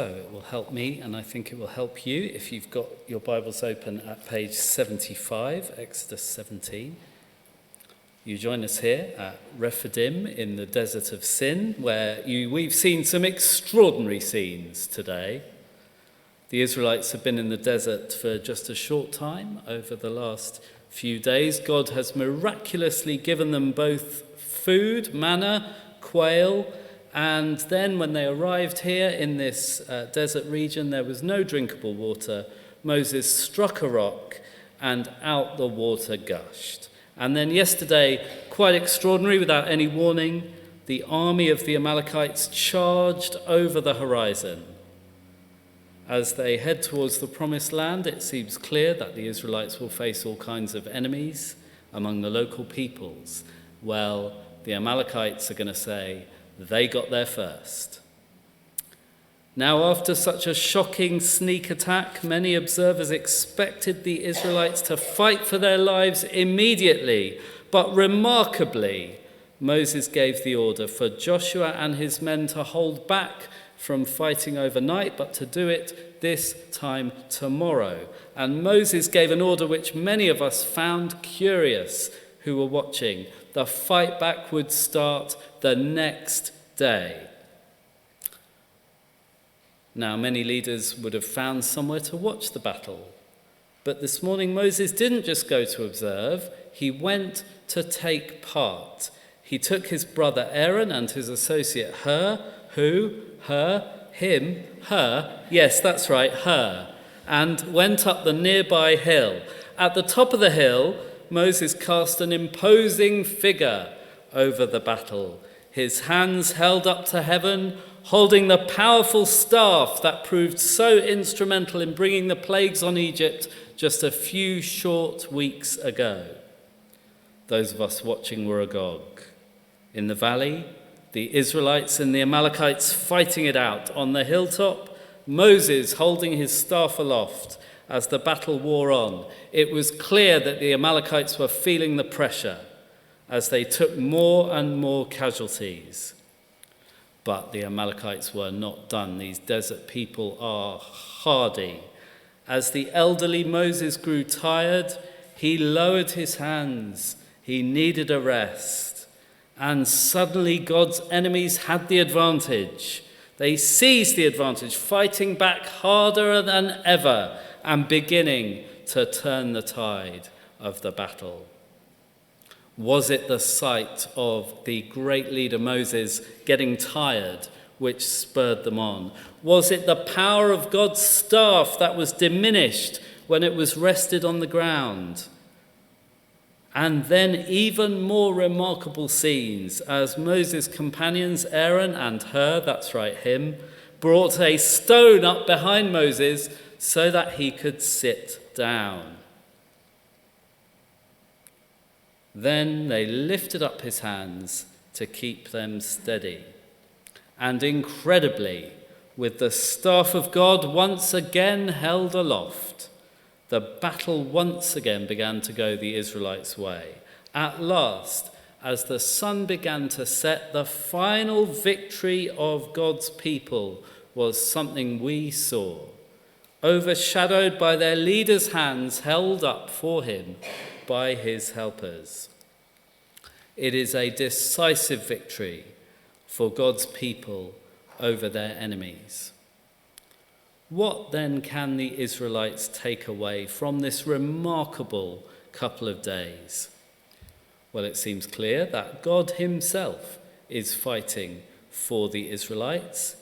So it will help me, and I think it will help you if you've got your Bibles open at page 75, Exodus 17. You join us here at Rephidim in the desert of Sin, where we've seen some extraordinary scenes today. The Israelites have been in the desert for just a short time over the last few days. God has miraculously given them both food, manna, quail, and then when they arrived here in this desert region, there was no drinkable water. Moses struck a rock and out the water gushed. And then yesterday, quite extraordinary, without any warning, the army of the Amalekites charged over the horizon. As they head towards the promised land, it seems clear that the Israelites will face all kinds of enemies among the local peoples. Well, the Amalekites are going to say, they got there first. Now, after such a shocking sneak attack, many observers expected the Israelites to fight for their lives immediately. But remarkably, Moses gave the order for Joshua and his men to hold back from fighting overnight, but to do it this time tomorrow. And Moses gave an order which many of us found curious who were watching. The fight back would start the next day. Now, many leaders would have found somewhere to watch the battle. But this morning, Moses didn't just go to observe, he went to take part. He took his brother Aaron and his associate Hur, yes, that's right, Hur, and went up the nearby hill. At the top of the hill, Moses cast an imposing figure over the battle, his hands held up to heaven, holding the powerful staff that proved so instrumental in bringing the plagues on Egypt just a few short weeks ago. Those of us watching were agog. In the valley, the Israelites and the Amalekites fighting it out. On the hilltop, Moses holding his staff aloft as the battle wore on. It was clear that the Amalekites were feeling the pressure as they took more and more casualties. But the Amalekites were not done. These desert people are hardy. As the elderly Moses grew tired, he lowered his hands. He needed a rest. And suddenly God's enemies had the advantage. They seized the advantage, fighting back harder than ever and beginning to turn the tide of the battle. Was it the sight of the great leader Moses getting tired which spurred them on? Was it the power of God's staff that was diminished when it was rested on the ground? And then even more remarkable scenes as Moses' companions, Aaron and Hur, that's right, him, brought a stone up behind Moses so that he could sit down. Then they lifted up his hands to keep them steady. And incredibly, with the staff of God once again held aloft, the battle once again began to go the Israelites' way. At last, as the sun began to set, the final victory of God's people was something we saw, overshadowed by their leader's hands held up for him by his helpers. It is a decisive victory for God's people over their enemies. What then can the Israelites take away from this remarkable couple of days? Well, it seems clear that God himself is fighting for the Israelites.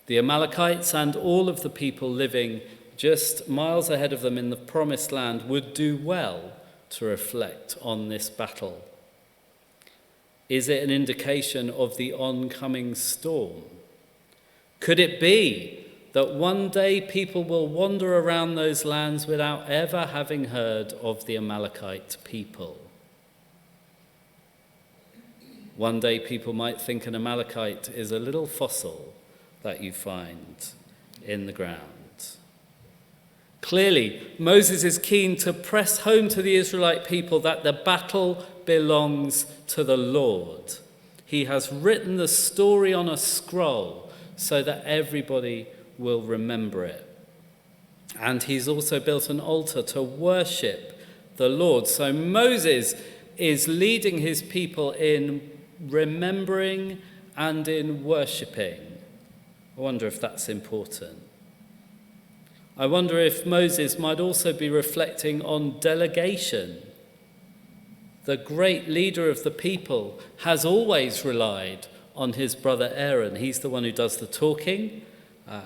The Amalekites and all of the people living just miles ahead of them in the promised land would do well to reflect on this battle. Is it an indication of the oncoming storm? Could it be that one day people will wander around those lands without ever having heard of the Amalekite people? One day people might think an Amalekite is a little fossil that you find in the ground. Clearly, Moses is keen to press home to the Israelite people that the battle belongs to the Lord. He has written the story on a scroll so that everybody will remember it. And he's also built an altar to worship the Lord. So Moses is leading his people in remembering and in worshipping. I wonder if that's important. I wonder if Moses might also be reflecting on delegation. The great leader of the people has always relied on his brother Aaron. He's the one who does the talking.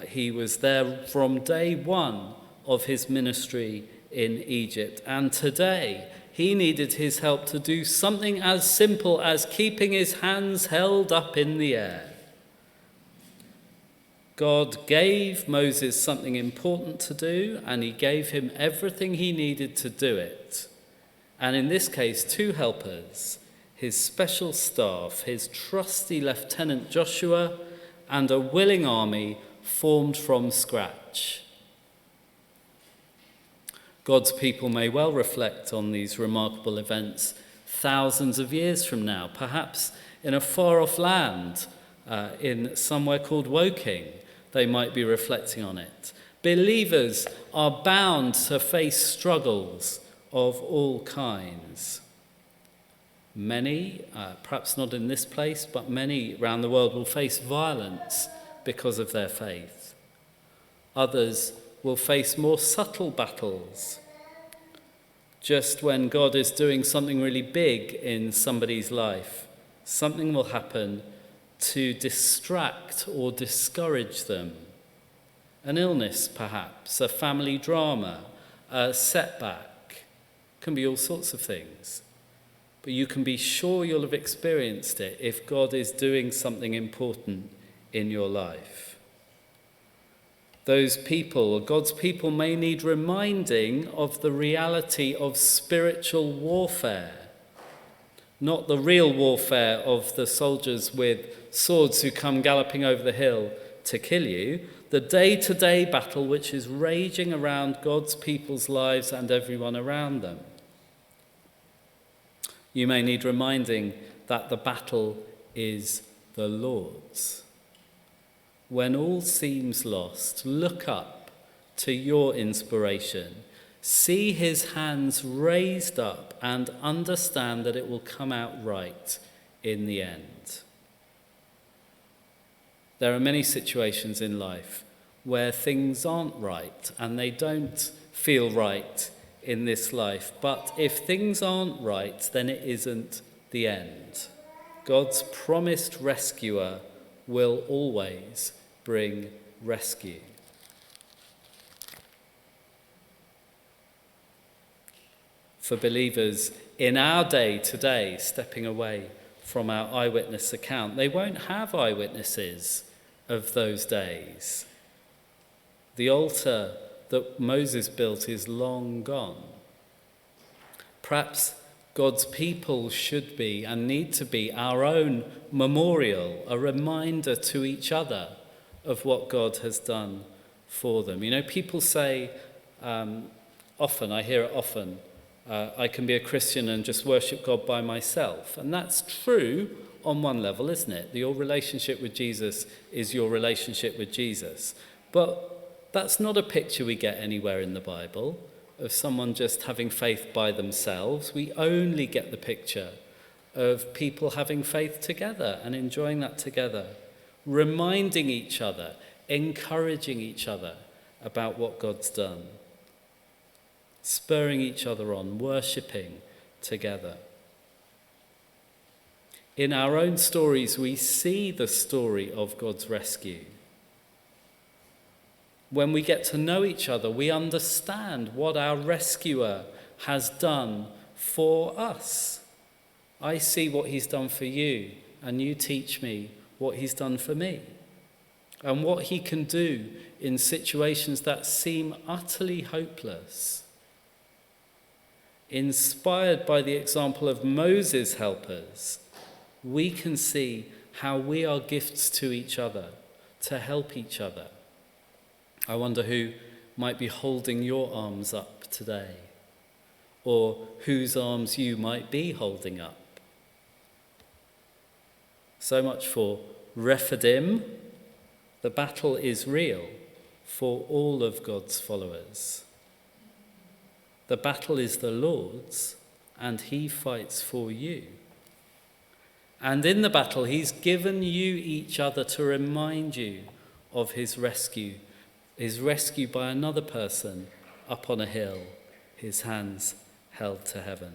He was there from day one of his ministry in Egypt. And today, he needed his help to do something as simple as keeping his hands held up in the air. God gave Moses something important to do, and he gave him everything he needed to do it. And in this case, two helpers, his special staff, his trusty Lieutenant Joshua, and a willing army formed from scratch. God's people may well reflect on these remarkable events thousands of years from now, perhaps in a far-off land, in somewhere called Woking. They might be reflecting on it. Believers are bound to face struggles of all kinds. Many, perhaps not in this place, but many around the world will face violence because of their faith. Others will face more subtle battles. Just when God is doing something really big in somebody's life, something will happen to distract or discourage them. An illness, perhaps, a family drama, a setback, can be all sorts of things. But you can be sure you'll have experienced it if God is doing something important in your life. Those people, God's people, may need reminding of the reality of spiritual warfare. Not the real warfare of the soldiers with swords who come galloping over the hill to kill you. The day-to-day battle which is raging around God's people's lives and everyone around them. You may need reminding that the battle is the Lord's. When all seems lost, look up to your inspiration. See his hands raised up and understand that it will come out right in the end. There are many situations in life where things aren't right and they don't feel right in this life. But if things aren't right, then it isn't the end. God's promised rescuer will always bring rescue. For believers in our day today, stepping away from our eyewitness account, they won't have eyewitnesses of those days. The altar that Moses built is long gone. Perhaps God's people should be and need to be our own memorial, a reminder to each other of what God has done for them. You know, people say often, I hear it often, I can be a Christian and just worship God by myself. And that's true on one level, isn't it? Your relationship with Jesus is your relationship with Jesus. But that's not a picture we get anywhere in the Bible of someone just having faith by themselves. We only get the picture of people having faith together and enjoying that together, reminding each other, encouraging each other about what God's done, spurring each other on, worshipping together. In our own stories, we see the story of God's rescue. When we get to know each other, we understand what our rescuer has done for us. I see what he's done for you, and you teach me what he's done for me, and what he can do in situations that seem utterly hopeless. Inspired by the example of Moses' helpers, we can see how we are gifts to each other, to help each other. I wonder who might be holding your arms up today, or whose arms you might be holding up. So much for Rephidim. The battle is real, for all of God's followers. The battle is the Lord's, and he fights for you. And in the battle, he's given you each other to remind you of his rescue by another person up on a hill, his hands held to heaven.